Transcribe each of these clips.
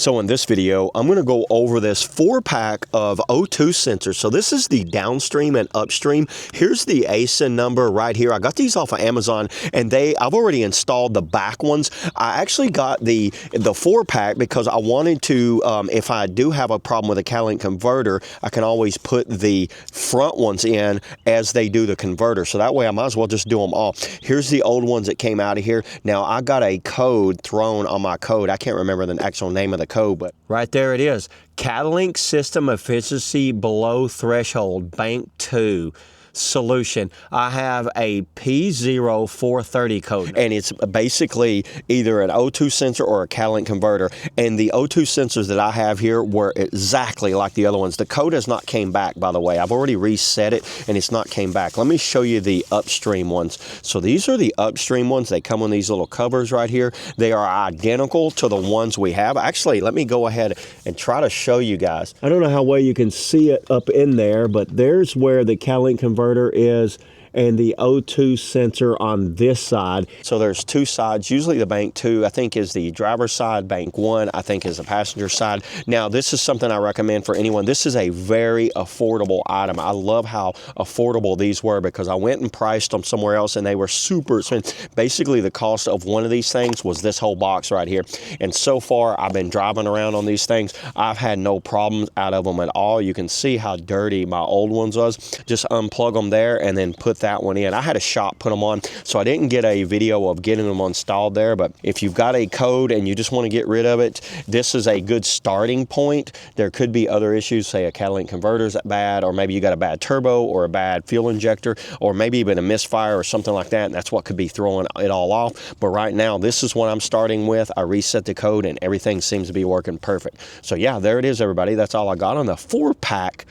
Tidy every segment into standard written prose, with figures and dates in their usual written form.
So in this video, I'm going to go over this 4-pack of O2 sensors. So this is the Downstream and Upstream. Here's the ASIN number right here. I got these off of Amazon, and I've already installed the back ones. I actually got the 4-pack because I wanted to, if I do have a problem with a catalytic converter, I can always put the front ones in as they do the converter. So that way I might as well just do them all. Here's the old ones that came out of here. Now I got a code thrown on my code. I can't remember the actual name of the code, but right there it is. Catalytic system efficiency below threshold, bank 2. Solution. I have a P0430 code, and it's basically either an O2 sensor or a catalytic converter. And the O2 sensors that I have here were exactly like the other ones. The code has not came back, by the way. I've already reset it and it's not came back. Let me show you the Upstream ones. So these are the Upstream ones. They come on these little covers right here. They are identical to the ones we have. Actually, let me go ahead and try to show you guys. I don't know how well you can see it up in there, but there's where the catalytic converter is, and the O2 sensor on this side. So there's two sides. Usually the bank 2, I think, is the driver's side. Bank 1, I think, is the passenger side. Now, this is something I recommend for anyone. This is a very affordable item. I love how affordable these were because I went and priced them somewhere else and they were super expensive. Basically, the cost of one of these things was this whole box right here. And so far, I've been driving around on these things. I've had no problems out of them at all. You can see how dirty my old ones was. Just unplug them there and then put that one in. I had a shop put them on, so I didn't get a video of getting them installed there, but if you've got a code and you just want to get rid of it, this is a good starting point. There could be other issues, say a catalytic converter is bad, or maybe you got a bad turbo or a bad fuel injector, or maybe even a misfire or something like that, and that's what could be throwing it all off. But right now, this is what I'm starting with. I reset the code and everything seems to be working perfect. So yeah, there it is, everybody. That's all I got on the 4-pack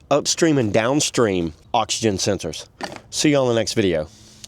Upstream and Downstream oxygen sensors. See you on the next video.